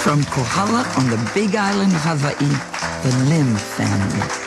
From Kohala on the Big Island of Hawaii, the Lim family.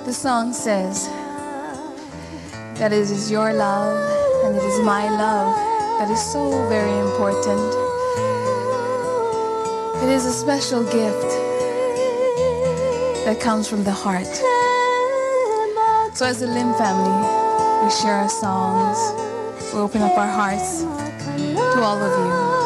The song says that it is your love and it is my love that is so very important. It is a special gift that comes from the heart. So as the Lim family, we share our songs, we open up our hearts to all of you.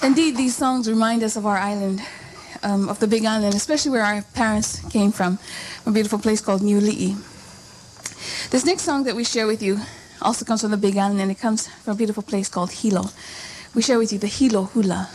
Indeed, these songs remind us of our island, of the Big Island, especially where our parents came from a beautiful place called Niuli'i. This next song that we share with you also comes from the Big Island, and it comes from a beautiful place called Hilo. We share with you the Hilo Hula.